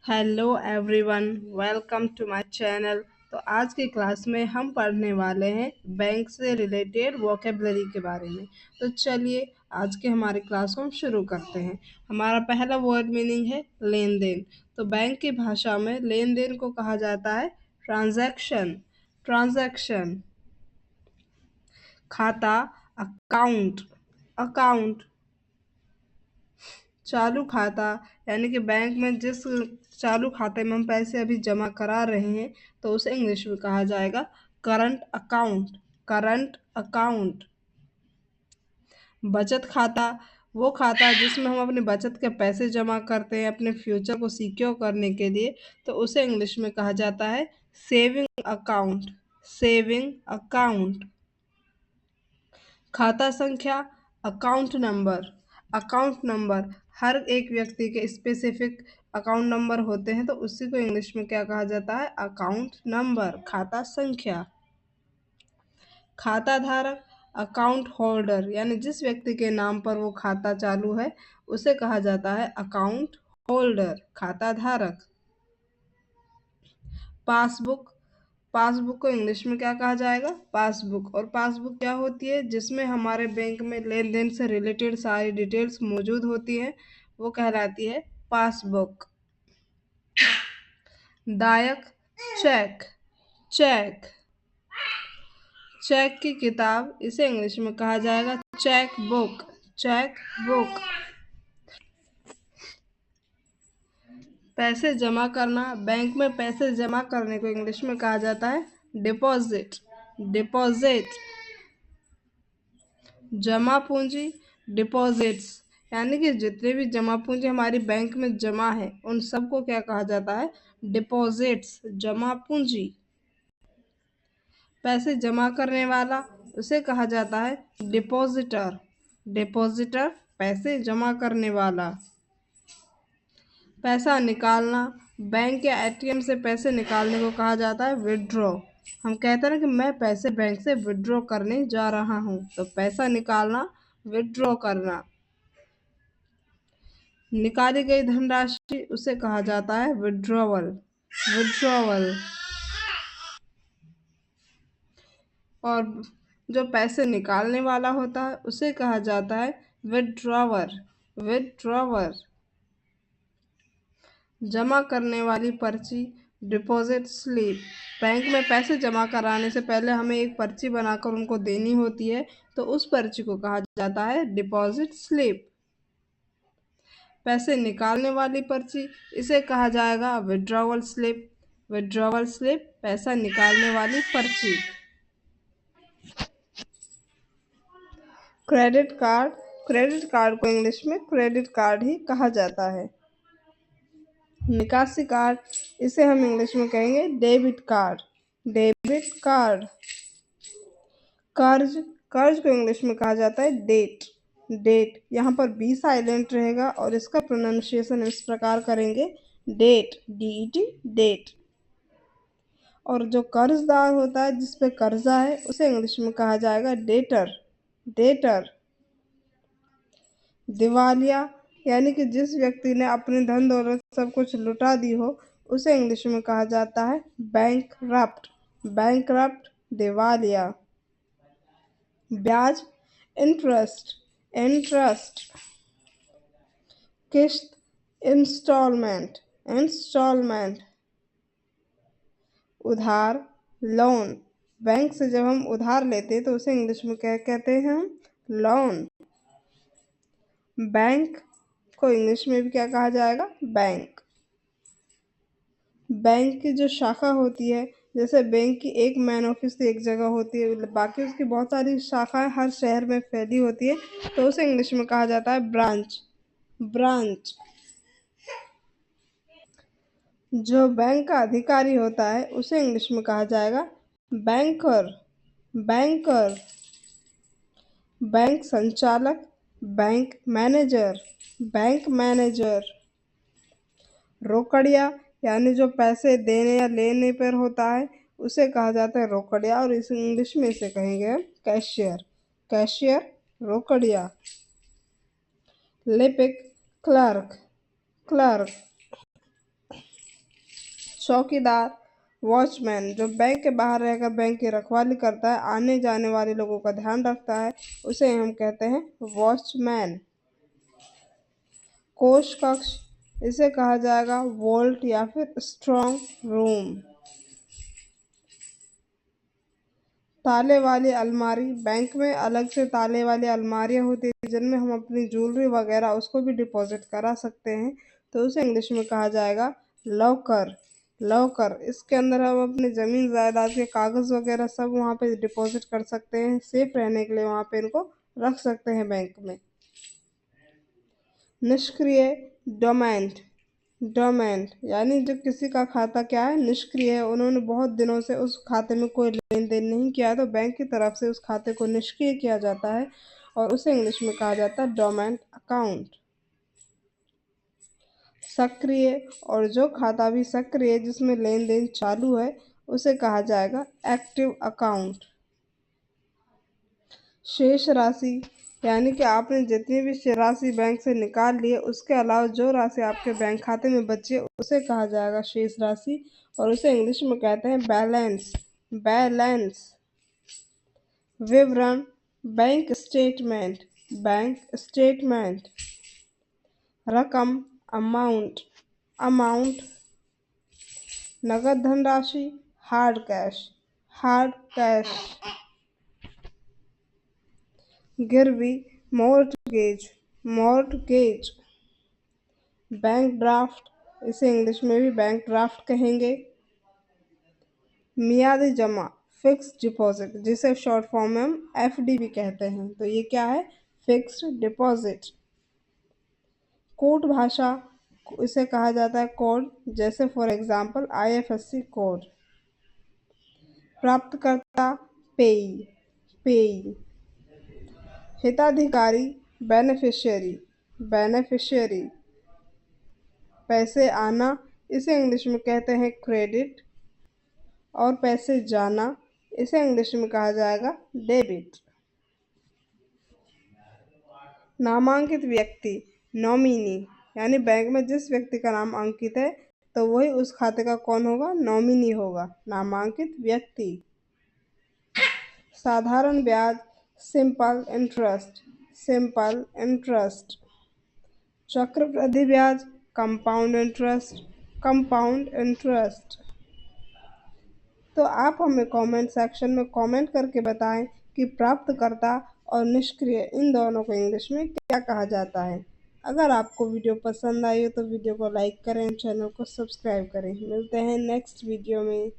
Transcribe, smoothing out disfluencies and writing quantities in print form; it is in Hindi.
Hello everyone, welcome to my channel. तो आज की क्लास में हम पढ़ने वाले हैं बैंक से रिलेटेड वोकेबलरी के बारे में। तो चलिए आज के हमारे क्लास को हम शुरू करते हैं। हमारा पहला वर्ड मीनिंग है लेन देन। तो बैंक की भाषा में लेन देन को कहा जाता है ट्रांजैक्शन। ट्रांजैक्शन। खाता, अकाउंट, अकाउंट। चालू खाता यानी कि बैंक में जिस चालू खाते में हम पैसे अभी जमा करा रहे हैं तो उसे इंग्लिश में कहा जाएगा करंट अकाउंट। Current account. बचत खाता, वो खाता जिसमें हम अपनी बचत के पैसे जमा करते हैं अपने फ्यूचर को सिक्योर करने के लिए, तो उसे इंग्लिश में कहा जाता है सेविंग अकाउंट। Saving account. खाता संख्या, अकाउंट नंबर। अकाउंट नंबर, हर एक व्यक्ति के स्पेसिफिक अकाउंट नंबर होते हैं तो उसी को इंग्लिश में क्या कहा जाता है? Account number. खाता संख्या। खाता धारक, अकाउंट होल्डर, यानी जिस व्यक्ति के नाम पर वो खाता चालू है उसे कहा जाता है अकाउंट होल्डर, खाता धारक। पासबुक, पासबुक को इंग्लिश में क्या कहा जाएगा? पासबुक। और पासबुक क्या होती है? जिसमें हमारे बैंक में लेन देन से रिलेटेड सारी डिटेल्स मौजूद होती हैं, वो कहलाती है पासबुक। दायक, चेक। चेक। चेक की किताब, इसे इंग्लिश में कहा जाएगा चेक बुक। Cheque book. पैसे जमा करना, बैंक में पैसे जमा करने को इंग्लिश में कहा जाता है डिपॉजिट। डिपॉजिट। जमा पूंजी, डिपॉजिट्स, यानी कि जितने भी जमा पूंजी हमारी बैंक में जमा है उन सबको क्या कहा जाता है? डिपॉजिट्स, जमा पूंजी। पैसे जमा करने वाला, उसे कहा जाता है डिपॉजिटर। डिपॉजिटर, पैसे जमा करने वाला। पैसा निकालना, बैंक या एटीएम से पैसे निकालने को कहा जाता है विड्रॉ। हम कहते हैं ना कि मैं पैसे बैंक से विड्रॉ करने जा रहा हूँ, तो पैसा निकालना, विड्रॉ करना। निकाली गई धनराशि, उसे कहा जाता है विड्रॉवल। विड्रॉवल। और जो पैसे निकालने वाला होता है उसे कहा जाता है विड्रॉवर। विड्रॉवर। जमा करने वाली पर्ची, डिपॉजिट स्लिप। बैंक में पैसे जमा कराने से पहले हमें एक पर्ची बनाकर उनको देनी होती है, तो उस पर्ची को कहा जाता है डिपॉजिट स्लिप। पैसे निकालने वाली पर्ची, इसे कहा जाएगा विड्रॉवल स्लिप। विड्रॉवल स्लिप, पैसा निकालने वाली पर्ची। क्रेडिट कार्ड, क्रेडिट कार्ड को इंग्लिश में क्रेडिट कार्ड ही कहा जाता है। निकासी कार्ड, इसे हम इंग्लिश में कहेंगे डेबिट कार्ड। Debit card. कर्ज, कर्ज को इंग्लिश में कहा जाता है डेट। डेट, यहाँ पर बी साइलेंट रहेगा और इसका प्रोनाउंसिएशन इस प्रकार करेंगे डेट, DET, डेट। और जो कर्जदार होता है जिस पे कर्जा है उसे इंग्लिश में कहा जाएगा डेटर। डेटर। दिवालिया, यानी कि जिस व्यक्ति ने अपने धन दौलत सब कुछ लुटा दी हो उसे इंग्लिश में कहा जाता है बैंकरप्ट। बैंकरप्ट, दिवालिया। ब्याज, इंटरेस्ट। इंटरेस्ट। किस्त, इंस्टॉलमेंट। इंस्टॉलमेंट। उधार, लोन। बैंक से जब हम उधार लेते हैं तो उसे इंग्लिश में क्या कहते हैं? हम लोन। बैंक को इंग्लिश में भी क्या कहा जाएगा? बैंक। बैंक की जो शाखा होती है, जैसे बैंक की एक मेन ऑफिस एक जगह होती है, बाकी उसकी बहुत सारी शाखाएं हर शहर में फैली होती है, तो उसे इंग्लिश में कहा जाता है ब्रांच। ब्रांच। जो बैंक का अधिकारी होता है उसे इंग्लिश में कहा जाएगा बैंकर। बैंकर। बैंक संचालक, bank manager. Bank manager. Rokadia, यानी जो पैसे देने या लेने पर होता है उसे कहा जाता है रोकड़िया, और इस इंग्लिश में इसे कहेंगे कैशियर। कैशियर, रोकड़िया। लिपिक, क्लर्क। क्लर्क। चौकीदार, वॉचमैन जो बैंक के बाहर रहकर बैंक की रखवाली करता है, आने जाने वाले लोगों का ध्यान रखता है, उसे हम कहते हैं वॉचमैन। कोष कक्ष, इसे कहा जाएगा वोल्ट या फिर स्ट्रॉन्ग रूम। ताले वाली अलमारी, बैंक में अलग से ताले वाली अलमारियां होती है जिनमें हम अपनी ज्वेलरी वगैरह उसको भी डिपॉजिट करा सकते हैं, तो उसे इंग्लिश में कहा जाएगा लॉकर। लॉकर, इसके अंदर हम अपनी ज़मीन जायदाद के कागज़ वगैरह सब वहाँ पे डिपॉजिट कर सकते हैं, सेफ रहने के लिए वहाँ पे इनको रख सकते हैं बैंक में। निष्क्रिय, डोमेंट। डोमेंट यानी जो किसी का खाता क्या है, निष्क्रिय है, उन्होंने बहुत दिनों से उस खाते में कोई लेन देन नहीं किया, तो बैंक की तरफ से उस खाते को निष्क्रिय किया जाता है और उसे इंग्लिश में कहा जाता है डोमेंट अकाउंट। सक्रिय, और जो खाता भी सक्रिय है जिसमें लेन देन चालू है, उसे कहा जाएगा एक्टिव अकाउंट। शेष राशि, यानी कि आपने जितनी भी राशि बैंक से निकाल ली है उसके अलावा जो राशि आपके बैंक खाते में बची है उसे कहा जाएगा शेष राशि और उसे इंग्लिश में कहते हैं बैलेंस। बैलेंस। विवरण, बैंक स्टेटमेंट। Bank statement. रकम, अमाउंट। अमाउंट। नगद धनराशि, हार्ड कैश। Hard cash. गिरवी, मॉर्टगेज। मॉर्टगेज। बैंक ड्राफ्ट, इसे इंग्लिश में भी बैंक ड्राफ्ट कहेंगे। मियादी जमा, फिक्स्ड डिपॉजिट, जिसे शॉर्ट फॉर्म में हम एफडी भी कहते हैं, तो ये क्या है, फिक्स्ड डिपॉजिट। कोड भाषा, इसे कहा जाता है कोड, जैसे फॉर एग्जांपल आईएफएससी कोड। प्राप्तकर्ता, पेई। पेई। हिताधिकारी, बेनिफिशियरी। बेनिफिशियरी। पैसे आना, इसे इंग्लिश में कहते हैं क्रेडिट, और पैसे जाना, इसे इंग्लिश में कहा जाएगा डेबिट। नामांकित व्यक्ति, नॉमिनी, यानी बैंक में जिस व्यक्ति का नाम अंकित है तो वही उस खाते का कौन होगा, नॉमिनी होगा, नामांकित व्यक्ति। साधारण ब्याज, सिंपल इंटरेस्ट। Simple interest. चक्रवृद्धि ब्याज, कंपाउंड इंटरेस्ट। Compound interest. तो आप हमें कमेंट सेक्शन में कमेंट करके बताएं कि प्राप्तकर्ता और निष्क्रिय इन दोनों को इंग्लिश में क्या कहा जाता है। अगर आपको वीडियो पसंद आई हो तो वीडियो को लाइक करें, चैनल को सब्सक्राइब करें। मिलते हैं नेक्स्ट वीडियो में।